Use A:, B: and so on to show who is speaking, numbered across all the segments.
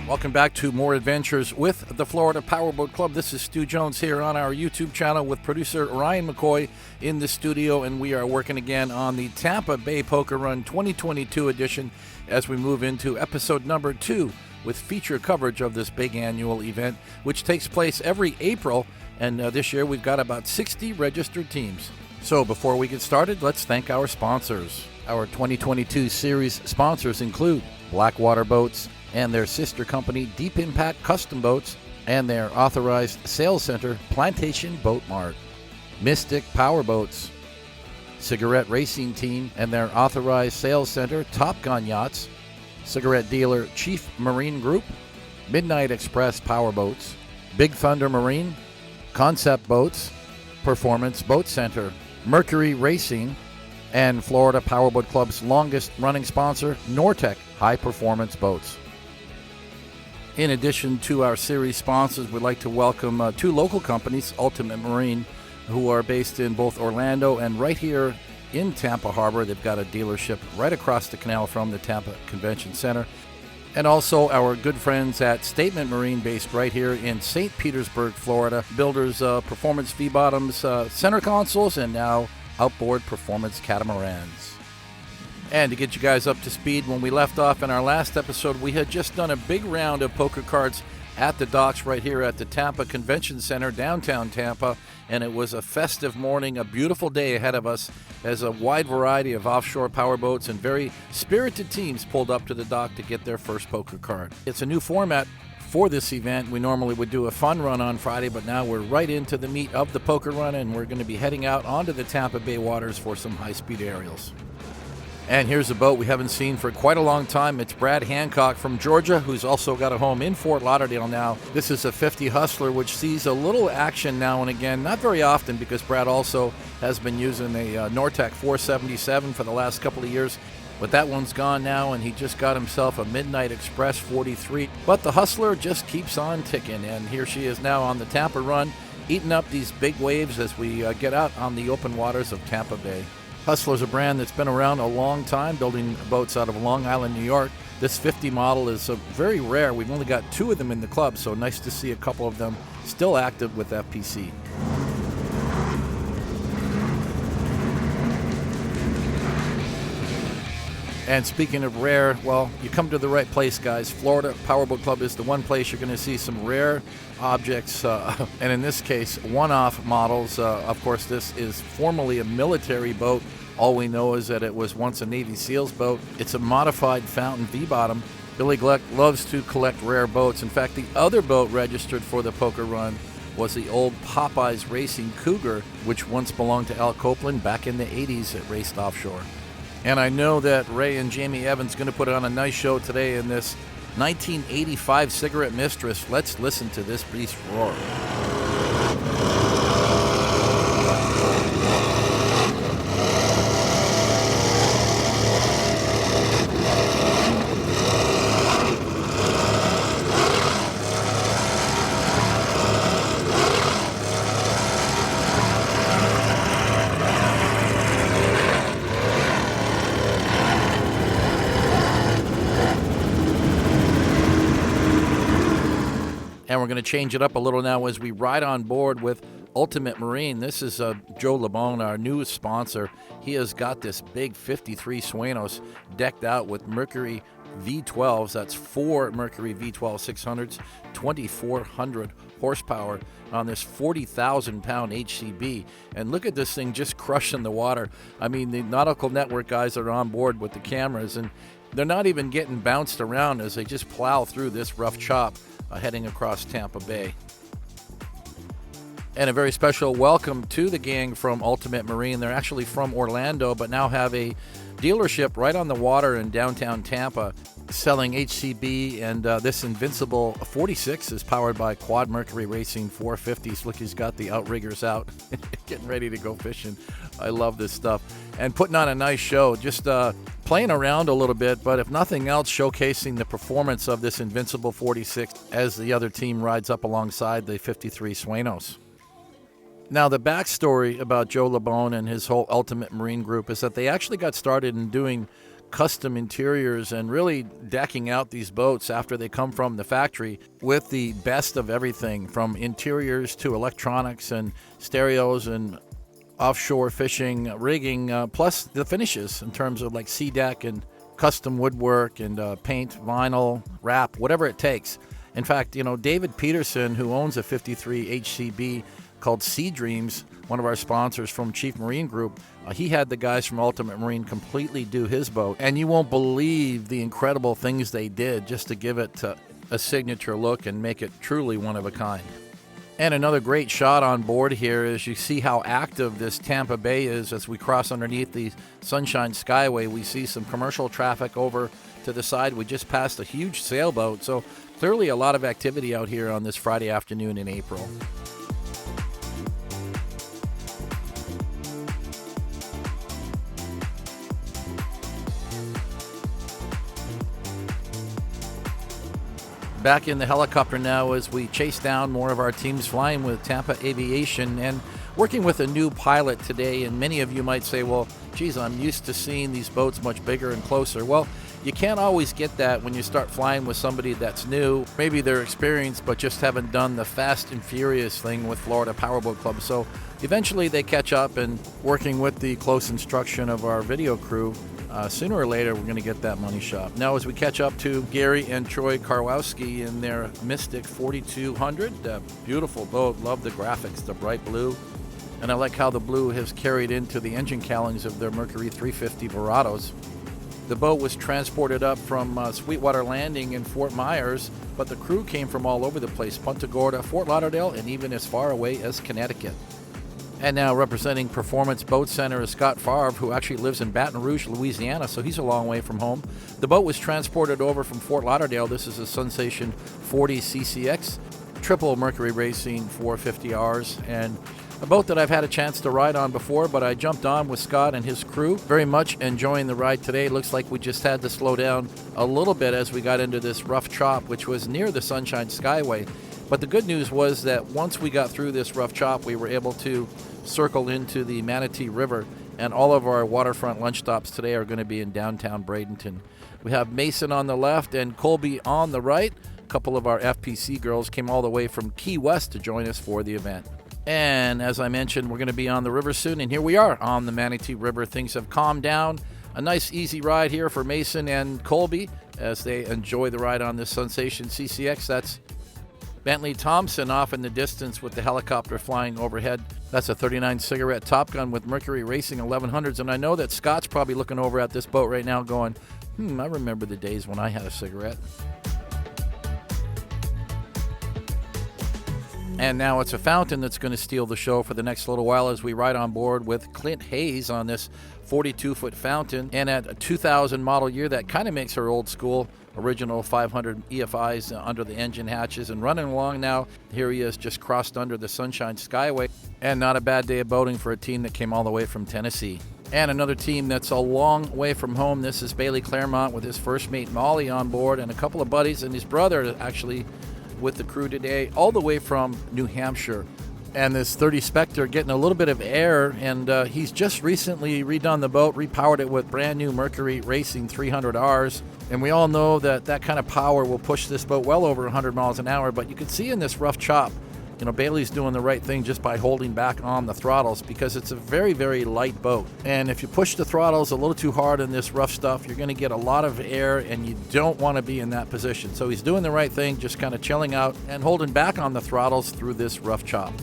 A: Welcome back to more adventures with the Florida Powerboat Club. This is Stu Jones here on our YouTube channel with producer Ryan McCoy in the studio, and we are working again on the Tampa Bay Poker Run 2022 edition as we move into episode number 2 with feature coverage of this big annual event, which takes place every April, and this year we've got about 60 registered teams. So before we get started, let's thank our sponsors. Our 2022 series sponsors include Blackwater Boats and their sister company Deep Impact Custom Boats and their authorized sales center Plantation Boat Mart, Mystic Powerboats, Cigarette Racing Team and their authorized sales center Top Gun Yachts, Cigarette Dealer Chief Marine Group, Midnight Express Powerboats, Big Thunder Marine, Concept Boats, Performance Boat Center, Mercury Racing, and Florida Powerboat Club's longest running sponsor, Nortec High Performance Boats. In addition to our series sponsors, we'd like to welcome 2 local companies, Ultimate Marine, who are based in both Orlando and right here in Tampa Harbor. They've got a dealership right across the canal from the Tampa Convention Center. And also our good friends at Statement Marine, based right here in St. Petersburg, Florida. Builders performance V-bottoms, center consoles, and now outboard performance catamarans. And to get you guys up to speed, when we left off in our last episode, we had just done a big round of poker cards at the docks right here at the Tampa Convention Center, downtown Tampa, and it was a festive morning, a beautiful day ahead of us as a wide variety of offshore powerboats and very spirited teams pulled up to the dock to get their first poker card. It's a new format for this event. We normally would do a fun run on Friday, but now we're right into the meat of the poker run, and we're going to be heading out onto the Tampa Bay waters for some high-speed aerials. And here's a boat we haven't seen for quite a long time. It's Brad Hancock from Georgia, who's also got a home in Fort Lauderdale now. This is a 50 Hustler, which sees a little action now and again. Not very often, because Brad also has been using a Nortec 477 for the last couple of years. But that one's gone now, and he just got himself a Midnight Express 43. But the Hustler just keeps on ticking, and here she is now on the Tampa Run, eating up these big waves as we get out on the open waters of Tampa Bay. Hustler's a brand that's been around a long time, building boats out of Long Island, New York. This 50 model is very rare. We've only got 2 of them in the club, so nice to see a couple of them still active with FPC. And speaking of rare, well, you come to the right place, guys. Florida Powerboat Club is the one place you're going to see some rare objects, and in this case, one-off models. Of course, this is formerly a military boat. All we know is that it was once a Navy SEALs boat. It's a modified fountain V-bottom. Billy Gleck loves to collect rare boats. In fact, the other boat registered for the poker run was the old Popeyes Racing Cougar, which once belonged to Al Copeland back in the 80s. It raced offshore. And I know that Ray and Jamie Evans going to put on a nice show today in this 1985 Cigarette Mistress. Let's listen to this beast roar. And we're going to change it up a little now as we ride on board with Ultimate Marine. This is Joe LeBone, our newest sponsor. He has got this big 53 Suenos decked out with Mercury V12s. That's 4 Mercury V12 600s, 2,400 horsepower on this 40,000-pound HCB. And look at this thing just crushing the water. I mean, the Nautical Network guys are on board with the cameras, and they're not even getting bounced around as they just plow through this rough chop heading across Tampa Bay. And a very special welcome to the gang from Ultimate Marine. They're actually from Orlando, but now have a dealership right on the water in downtown Tampa selling HCB, and this Invincible 46 is powered by Quad Mercury Racing 450s. Look, he's got the outriggers out, getting ready to go fishing. I love this stuff. And putting on a nice show, just playing around a little bit, but if nothing else, showcasing the performance of this Invincible 46 as the other team rides up alongside the 53 Suenos. Now, the backstory about Joe LeBone and his whole Ultimate Marine group is that they actually got started in doing custom interiors and really decking out these boats after they come from the factory with the best of everything, from interiors to electronics and stereos and offshore fishing rigging, plus the finishes in terms of like sea deck and custom woodwork and paint, vinyl, wrap, whatever it takes. In fact, David Peterson, who owns a 53 HCB called Sea Dreams, one of our sponsors from Chief Marine Group, he had the guys from Ultimate Marine completely do his boat, and you won't believe the incredible things they did just to give it a signature look and make it truly one of a kind. And another great shot on board here is you see how active this Tampa Bay is. As we cross underneath the Sunshine Skyway, we see some commercial traffic over to the side. We just passed a huge sailboat, so clearly a lot of activity out here on this Friday afternoon in April. Back in the helicopter now as we chase down more of our teams flying with Tampa Aviation and working with a new pilot today. And many of you might say, well, geez, I'm used to seeing these boats much bigger and closer. Well, you can't always get that when you start flying with somebody that's new. Maybe they're experienced but just haven't done the fast and furious thing with Florida Powerboat Club. So eventually they catch up, and working with the close instruction of our video crew, sooner or later we're going to get that money shot. Now as we catch up to Gary and Troy Karwowski in their Mystic 4200, beautiful boat, love the graphics, the bright blue, and I like how the blue has carried into the engine cowlings of their Mercury 350 Verados. The boat was transported up from Sweetwater Landing in Fort Myers, but the crew came from all over the place, Punta Gorda, Fort Lauderdale, and even as far away as Connecticut. And now representing Performance Boat Center is Scott Favre, who actually lives in Baton Rouge, Louisiana, so he's a long way from home. The boat was transported over from Fort Lauderdale. This is a SUNSATION 40 CCX, triple Mercury Racing 450Rs, and a boat that I've had a chance to ride on before, but I jumped on with Scott and his crew. Very much enjoying the ride today. Looks like we just had to slow down a little bit as we got into this rough chop, which was near the Sunshine Skyway. But the good news was that once we got through this rough chop, we were able to circle into the Manatee River, and all of our waterfront lunch stops today are going to be in downtown Bradenton. We have Mason on the left and Colby on the right. A couple of our FPC girls came all the way from Key West to join us for the event. And as I mentioned, we're going to be on the river soon, and here we are on the Manatee River. Things have calmed down. A nice easy ride here for Mason and Colby as they enjoy the ride on this SUNSATION CCX. That's Bentley Thompson off in the distance with the helicopter flying overhead. That's a 39 cigarette Top Gun with Mercury Racing 1100s. And I know that Scott's probably looking over at this boat right now going, I remember the days when I had a cigarette. And now it's a fountain that's going to steal the show for the next little while as we ride on board with Clint Hayes on this 42-foot fountain. And at a 2000 model year, that kind of makes her old school. Original 500 EFIs under the engine hatches, and running along now, here he is just crossed under the Sunshine Skyway. And not a bad day of boating for a team that came all the way from Tennessee. And another team that's a long way from home. This is Bailey Claremont with his first mate Molly on board, and a couple of buddies, and his brother actually with the crew today, all the way from New Hampshire. And this 30 Spectre getting a little bit of air, and he's just recently redone the boat, repowered it with brand new Mercury Racing 300Rs. And we all know that that kind of power will push this boat well over 100 miles an hour. But you can see in this rough chop, Bailey's doing the right thing just by holding back on the throttles, because it's a very, very light boat. And if you push the throttles a little too hard in this rough stuff, you're going to get a lot of air, and you don't want to be in that position. So he's doing the right thing, just kind of chilling out and holding back on the throttles through this rough chop.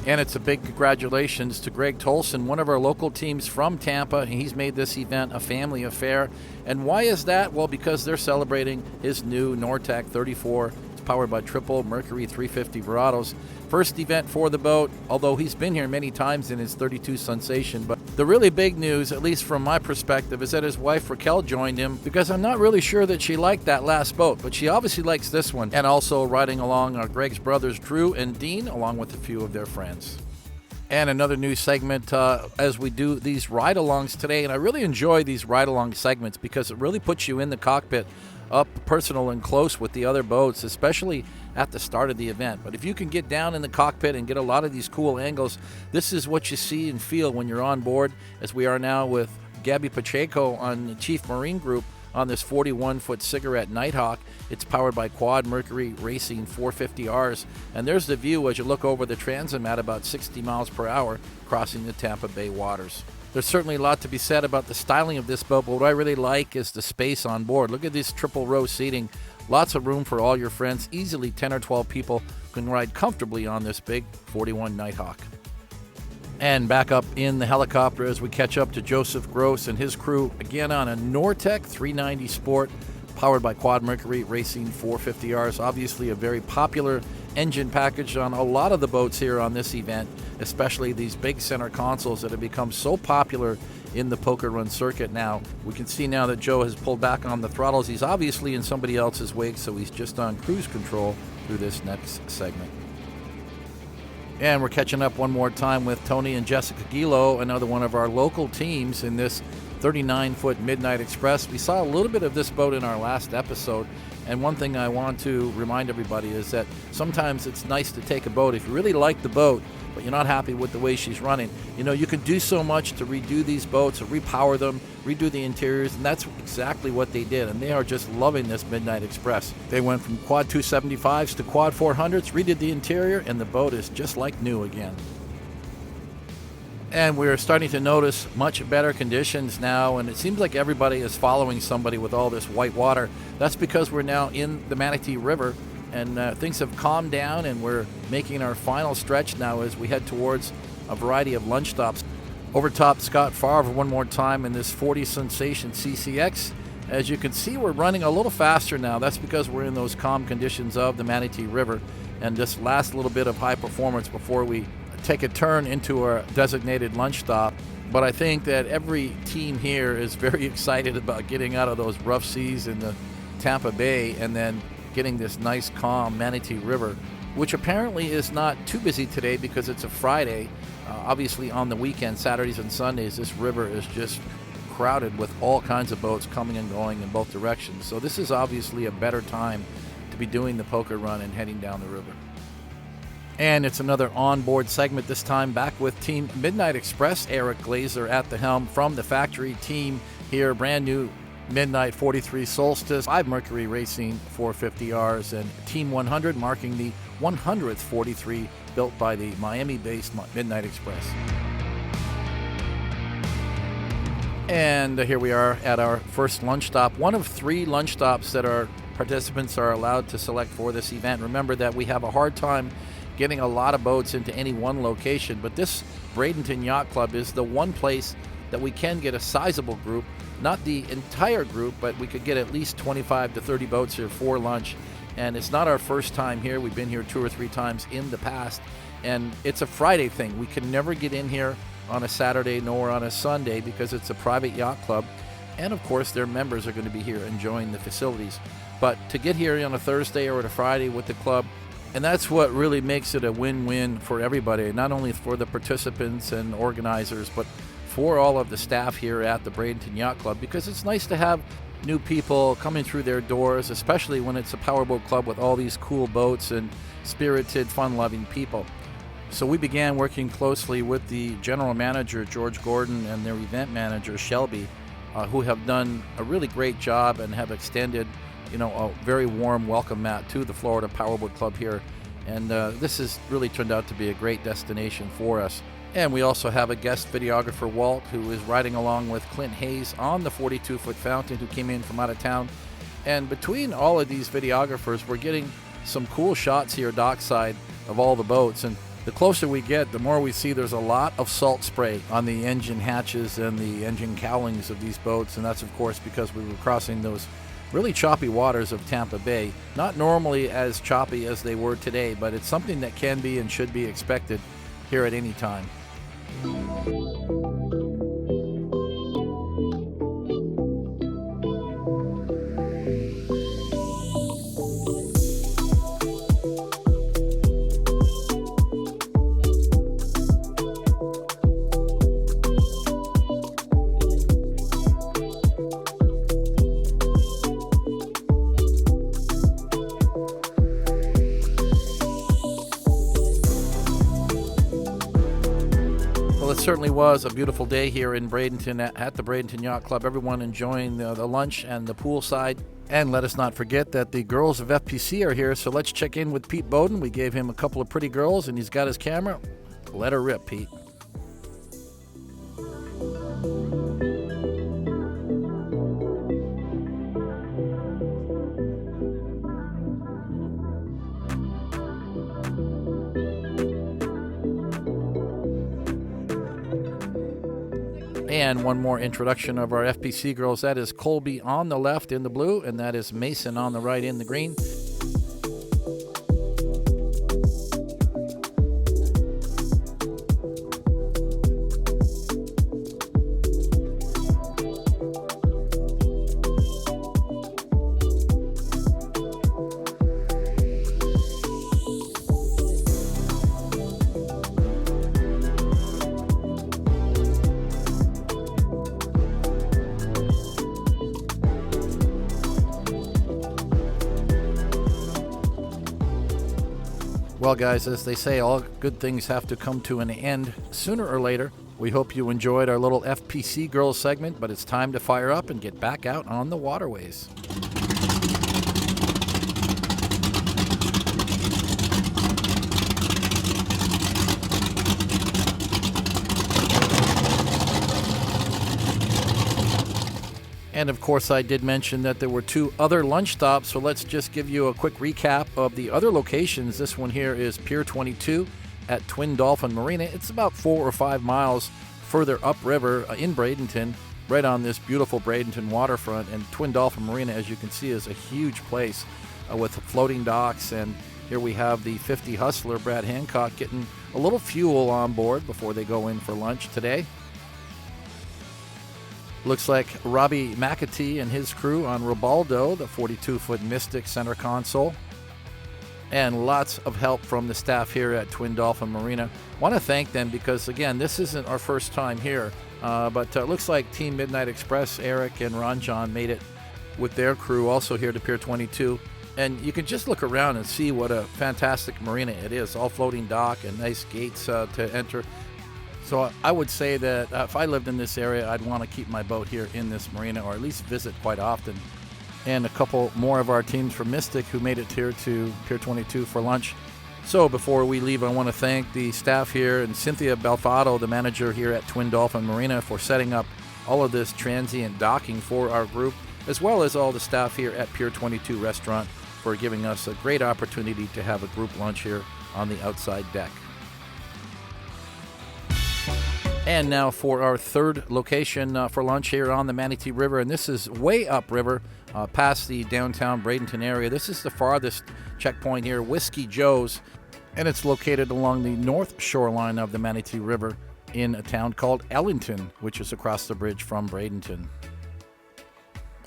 A: And it's a big congratulations to Greg Tolson, one of our local teams from Tampa. He's made this event a family affair. And why is that? Well, because they're celebrating his new Nortec 34. It's powered by triple Mercury 350 Verados. First event for the boat, although he's been here many times in his 32 SUNSATION. But the really big news, at least from my perspective, is that his wife Raquel joined him, because I'm not really sure that she liked that last boat, but she obviously likes this one. And also riding along are Greg's brothers Drew and Dean, along with a few of their friends. And another new segment as we do these ride-alongs today. And I really enjoy these ride-along segments because it really puts you in the cockpit up personal and close with the other boats, especially at the start of the event. But if you can get down in the cockpit and get a lot of these cool angles, this is what you see and feel when you're on board, as we are now with Gabby Pacheco on the Chief Marine Group on this 41-foot cigarette Nighthawk. It's powered by Quad Mercury Racing 450Rs, and there's the view as you look over the transom at about 60 miles per hour crossing the Tampa Bay waters. There's certainly a lot to be said about the styling of this boat, but what I really like is the space on board. Look at this triple row seating. Lots of room for all your friends. Easily 10 or 12 people can ride comfortably on this big 41 Nighthawk. And back up in the helicopter as we catch up to Joseph Gross and his crew, again on a Nortec 390 Sport, powered by Quad Mercury Racing 450Rs. Obviously a very popular engine package on a lot of the boats here on this event, especially these big center consoles that have become so popular in the Poker Run circuit now. We can see now that Joe has pulled back on the throttles. He's obviously in somebody else's wake, so he's just on cruise control through this next segment. And we're catching up one more time with Tony and Jessica Gilo, another one of our local teams in this 39-foot Midnight Express. We saw a little bit of this boat in our last episode, and one thing I want to remind everybody is that sometimes it's nice to take a boat. If you really like the boat, but you're not happy with the way she's running, you know, you can do so much to redo these boats, or repower them, redo the interiors, and that's exactly what they did, and they are just loving this Midnight Express. They went from Quad 275s to Quad 400s, redid the interior, and the boat is just like new again. And we're starting to notice much better conditions now, and it seems like everybody is following somebody with all this white water. That's because we're now in the Manatee River, and things have calmed down, and we're making our final stretch now as we head towards a variety of lunch stops. Overtop Scott Favre one more time in this 40 Sensation CCX. As you can see, we're running a little faster now. That's because we're in those calm conditions of the Manatee River, and this last little bit of high performance before we take a turn into our designated lunch stop. But I think that every team here is very excited about getting out of those rough seas in the Tampa Bay and then getting this nice calm Manatee River, which apparently is not too busy today because it's a Friday. Obviously on the weekend, Saturdays and Sundays, this river is just crowded with all kinds of boats coming and going in both directions. So this is obviously a better time to be doing the poker run and heading down the river. And it's another onboard segment, this time back with Team Midnight Express. Eric Glazer at the helm from the factory team here, brand new Midnight 43 Solstice, 5 Mercury Racing 450Rs, and Team 100 marking the 100th 43 built by the Miami-based Midnight Express. And here we are at our first lunch stop, one of 3 lunch stops that our participants are allowed to select for this event. Remember that we have a hard time getting a lot of boats into any one location, but this Bradenton Yacht Club is the one place that we can get a sizable group. Not the entire group, but we could get at least 25 to 30 boats here for lunch. And it's not our first time here. We've been here 2 or 3 times in the past. And it's a Friday thing. We can never get in here on a Saturday nor on a Sunday because it's a private yacht club. And of course, their members are going to be here enjoying the facilities. But to get here on a Thursday or a Friday with the club, and that's what really makes it a win-win for everybody, not only for the participants and organizers, but for all of the staff here at the Bradenton Yacht Club, because it's nice to have new people coming through their doors, especially when it's a powerboat club with all these cool boats and spirited, fun-loving people. So we began working closely with the general manager, George Gordon, and their event manager, Shelby, who have done a really great job and have extended, a very warm welcome mat to the Florida Powerboat Club here. And this has really turned out to be a great destination for us. And we also have a guest videographer, Walt, who is riding along with Clint Hayes on the 42-foot Fountain, who came in from out of town. And between all of these videographers, we're getting some cool shots here dockside of all the boats. And the closer we get, the more we see there's a lot of salt spray on the engine hatches and the engine cowlings of these boats. And that's, of course, because we were crossing those really choppy waters of Tampa Bay. Not normally as choppy as they were today, but it's something that can be and should be expected here at any time. Well, it certainly was a beautiful day here in Bradenton at the Bradenton Yacht Club. Everyone enjoying the lunch and the poolside. And let us not forget that the girls of FPC are here, so let's check in with Pete Bowden. We gave him a couple of pretty girls, and he's got his camera. Let her rip, Pete. And one more introduction of our FPC girls. That is Colby on the left in the blue, and that is Mason on the right in the green. Well, guys, as they say, all good things have to come to an end sooner or later. We hope you enjoyed our little FPC Girls segment, but it's time to fire up and get back out on the waterways. And of course, I did mention that there were 2 other lunch stops, so let's just give you a quick recap of the other locations. This one here is Pier 22 at Twin Dolphin Marina. It's about 4 or 5 miles further upriver in Bradenton, right on this beautiful Bradenton waterfront. And Twin Dolphin Marina, as you can see, is a huge place with floating docks. And here we have the 50 Hustler, Brad Hancock, getting a little fuel on board before they go in for lunch today. Looks like Robbie McAtee and his crew on Ribaldo, the 42-foot Mystic center console. And lots of help from the staff here at Twin Dolphin Marina. Want to thank them because, again, this isn't our first time here. But it looks like Team Midnight Express, Eric and Ron John, made it with their crew also here to Pier 22. And you can just look around and see what a fantastic marina it is. All floating dock and nice gates to enter. So I would say that if I lived in this area, I'd want to keep my boat here in this marina, or at least visit quite often. And a couple more of our teams from Mystic who made it here to Pier 22 for lunch. So before we leave, I want to thank the staff here and Cynthia Belfato, the manager here at Twin Dolphin Marina, for setting up all of this transient docking for our group, as well as all the staff here at Pier 22 Restaurant for giving us a great opportunity to have a group lunch here on the outside deck. And now for our third location for lunch here on the Manatee River. And this is way upriver, past the downtown Bradenton area. This is the farthest checkpoint here, Whiskey Joe's. And it's located along the north shoreline of the Manatee River in a town called Ellington, which is across the bridge from Bradenton.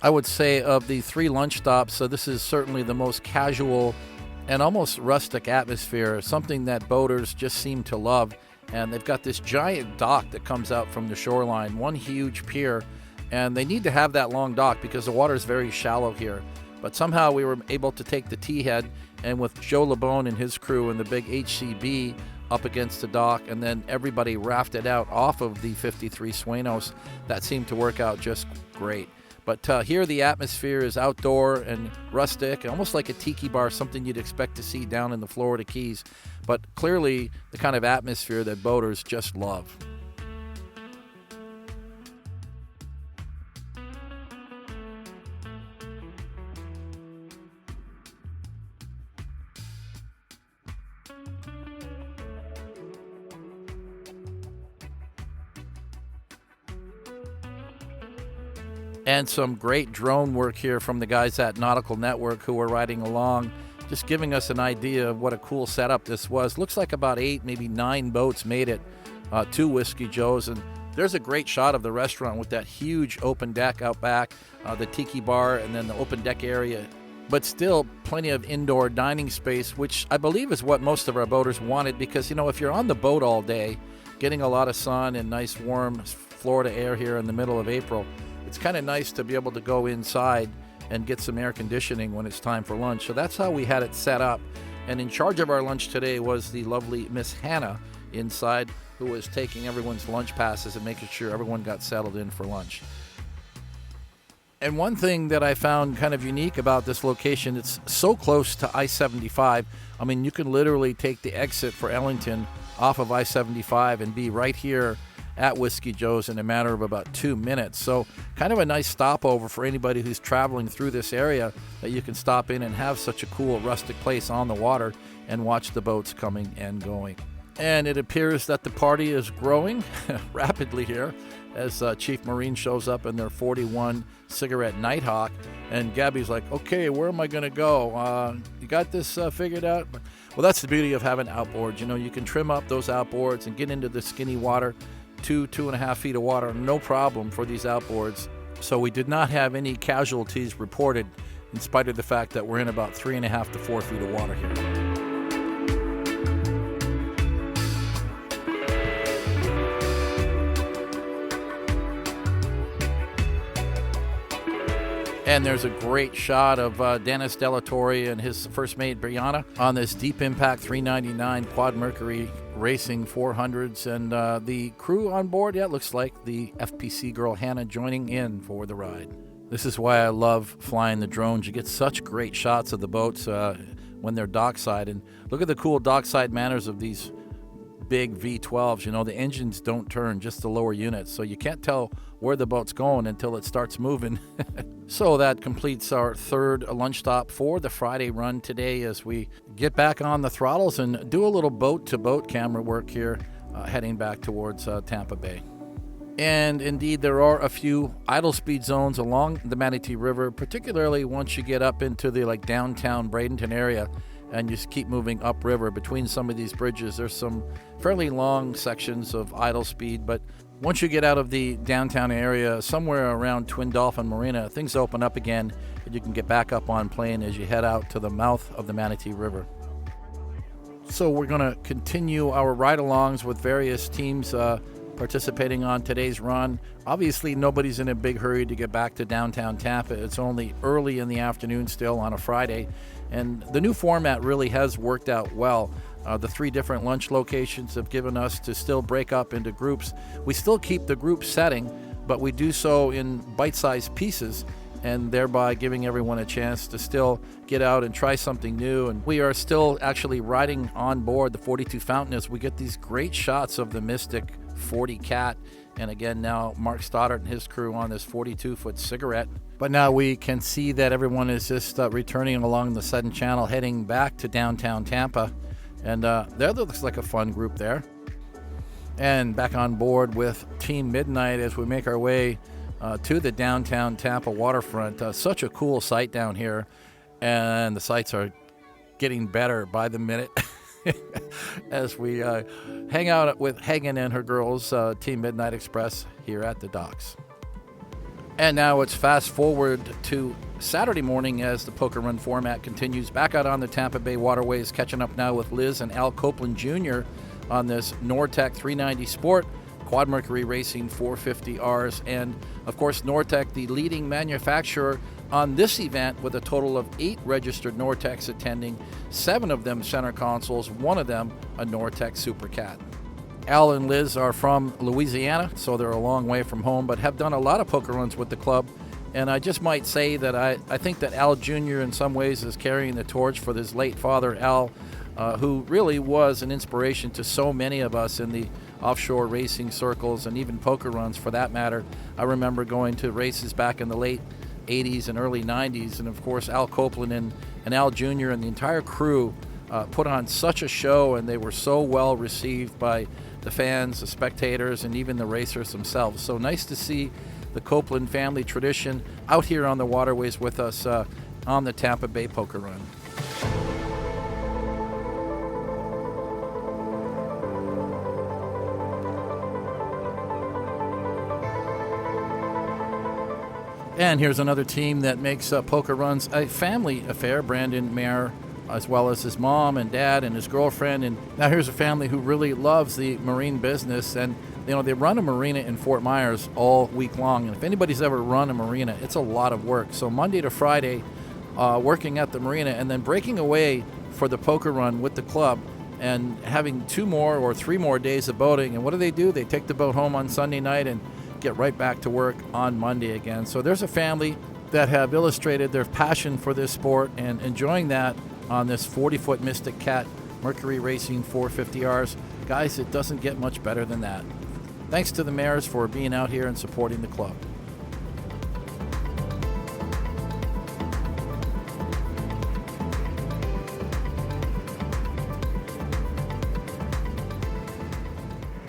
A: I would say of the 3 lunch stops, so this is certainly the most casual and almost rustic atmosphere, something that boaters just seem to love. And they've got this giant dock that comes out from the shoreline, one huge pier, and they need to have that long dock because the water is very shallow here. But somehow we were able to take the T-head, and with Joe LeBone and his crew and the big HCB up against the dock, and then everybody rafted out off of the 53 Suenos, that seemed to work out just great. But here the atmosphere is outdoor and rustic, almost like a tiki bar, something you'd expect to see down in the Florida Keys. But clearly the kind of atmosphere that boaters just love. And some great drone work here from the guys at Nautical Network who were riding along, just giving us an idea of what a cool setup this was. Looks like about 8, maybe 9 boats made it to Whiskey Joe's. And there's a great shot of the restaurant with that huge open deck out back, the tiki bar, and then the open deck area. But still plenty of indoor dining space, which I believe is what most of our boaters wanted because, you know, if you're on the boat all day, getting a lot of sun and nice warm Florida air here in the middle of April, it's kind of nice to be able to go inside and get some air conditioning when it's time for lunch. So that's how we had it set up. And in charge of our lunch today was the lovely Miss Hannah inside who was taking everyone's lunch passes and making sure everyone got settled in for lunch. And one thing that I found kind of unique about this location, it's so close to I-75. I mean, you can literally take the exit for Ellington off of I-75 and be right here at Whiskey Joe's in a matter of about 2 minutes. So kind of a nice stopover for anybody who's traveling through this area, that you can stop in and have such a cool rustic place on the water and watch the boats coming and going. And it appears that the party is growing rapidly here as Chief Marine shows up in their 41 cigarette Nighthawk. And Gabby's like, okay, where am I going to go? You got this figured out? Well, that's the beauty of having outboards. You know, you can trim up those outboards and get into the skinny water, 2.5 feet of water, no problem for these outboards. So we did not have any casualties reported, in spite of the fact that we're in about 3.5 to 4 feet of water here. And there's a great shot of Dennis Delatorre and his first mate, Brianna, on this Deep Impact 399 Quad Mercury Racing 400s. And the crew on board, yeah, it looks like the FPC girl Hannah joining in for the ride. This is why I love flying the drones. You get such great shots of the boats when they're dockside. And look at the cool dockside manners of these big V12s. You know, the engines don't turn, just the lower units. So you can't tell where the boat's going until it starts moving. So that completes our third lunch stop for the Friday run today, as we get back on the throttles and do a little boat-to-boat camera work here, heading back towards Tampa Bay. And indeed, there are a few idle speed zones along the Manatee River, particularly once you get up into the downtown Bradenton area and you just keep moving upriver between some of these bridges. There's some fairly long sections of idle speed, but once you get out of the downtown area, somewhere around Twin Dolphin Marina, things open up again and you can get back up on plane as you head out to the mouth of the Manatee River. So we're going to continue our ride-alongs with various teams participating on today's run. Obviously, nobody's in a big hurry to get back to downtown Tampa. It's only early in the afternoon still on a Friday, and the new format really has worked out well. The 3 different lunch locations have given us to still break up into groups. We still keep the group setting, but we do so in bite-sized pieces, and thereby giving everyone a chance to still get out and try something new. And we are still actually riding on board the 42 Fountain as we get these great shots of the Mystic 40 Cat. And again, now Mark Stoddart and his crew on this 42-foot cigarette. But now we can see that everyone is just returning along the Sudden Channel, heading back to downtown Tampa. And there looks like a fun group there. And back on board with Team Midnight as we make our way to the downtown Tampa waterfront. Such a cool sight down here. And the sights are getting better by the minute as we hang out with Hagen and her girls, Team Midnight Express, here at the docks. And now it's fast forward to Saturday morning as the Poker Run format continues. Back out on the Tampa Bay waterways, catching up now with Liz and Al Copeland Jr. on this Nortec 390 Sport, Quad Mercury Racing 450Rs. And, of course, Nortec, the leading manufacturer on this event, with a total of 8 registered Nortecs attending, 7 of them center consoles, 1 of them a Nortec Super Cat. Al and Liz are from Louisiana, so they're a long way from home, but have done a lot of poker runs with the club. And I just might say that I think that Al Jr. in some ways is carrying the torch for his late father, Al, who really was an inspiration to so many of us in the offshore racing circles and even poker runs for that matter. I remember going to races back in the late 80s and early 90s, and of course Al Copeland and Al Jr. and the entire crew put on such a show, and they were so well received by the fans, the spectators, and even the racers themselves. So nice to see the Copeland family tradition out here on the waterways with us on the Tampa Bay Poker Run. And here's another team that makes poker runs a family affair. Brandon Mayer, as well as his mom and dad and his girlfriend. And now here's a family who really loves the marine business. And, you know, they run a marina in Fort Myers all week long. And if anybody's ever run a marina, it's a lot of work. So Monday to Friday, working at the marina and then breaking away for the poker run with the club and having 2 more or 3 more days of boating. And what do? They take the boat home on Sunday night and get right back to work on Monday again. So there's a family that have illustrated their passion for this sport and enjoying that on this 40-foot Mystic Cat Mercury Racing 450Rs. Guys, it doesn't get much better than that. Thanks to the Mares for being out here and supporting the club.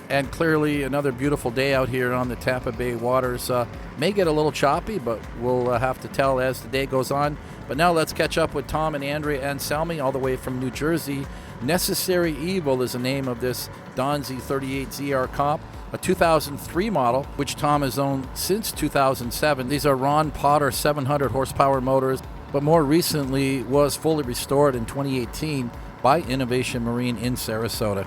A: And clearly another beautiful day out here on the Tampa Bay waters. May get a little choppy, but we'll have to tell as the day goes on. But now let's catch up with Tom and Andrea Anselmi all the way from New Jersey. Necessary Evil is the name of this DONZI 38ZR comp, a 2003 model, which Tom has owned since 2007. These are Ron Potter 700 horsepower motors, but more recently was fully restored in 2018 by Innovation Marine in Sarasota.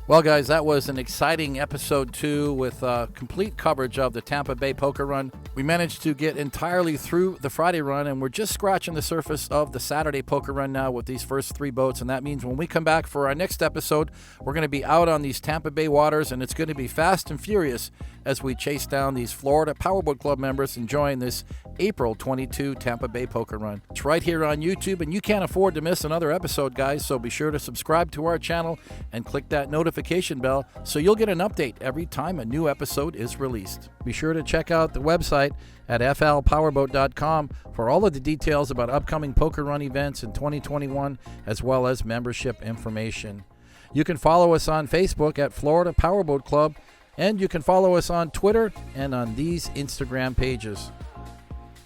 A: Well, guys, that was an exciting episode 2 with complete coverage of the Tampa Bay Poker Run. We managed to get entirely through the Friday run, and we're just scratching the surface of the Saturday Poker Run now with these first 3 boats. And that means when we come back for our next episode, we're going to be out on these Tampa Bay waters, and it's going to be fast and furious as we chase down these Florida Powerboat Club members enjoying this April 22 Tampa Bay Poker Run. It's right here on YouTube, and you can't afford to miss another episode, guys, so be sure to subscribe to our channel and click that notification bell so you'll get an update every time a new episode is released. Be sure to check out the website at flpowerboat.com for all of the details about upcoming Poker Run events in 2021, as well as membership information. You can follow us on Facebook at Florida Powerboat Club, and you can follow us on Twitter and on these Instagram pages.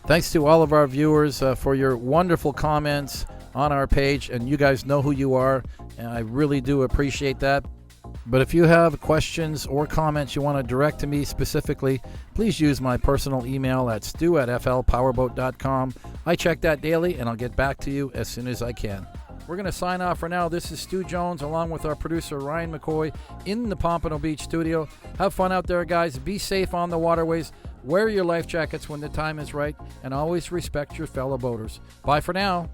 A: Thanks to all of our viewers for your wonderful comments on our page, and you guys know who you are, and I really do appreciate that. But if you have questions or comments you want to direct to me specifically, please use my personal email at stu@flpowerboat.com. I check that daily, and I'll get back to you as soon as I can. We're going to sign off for now. This is Stu Jones along with our producer Ryan McCoy in the Pompano Beach studio. Have fun out there, guys. Be safe on the waterways. Wear your life jackets when the time is right, and always respect your fellow boaters. Bye for now.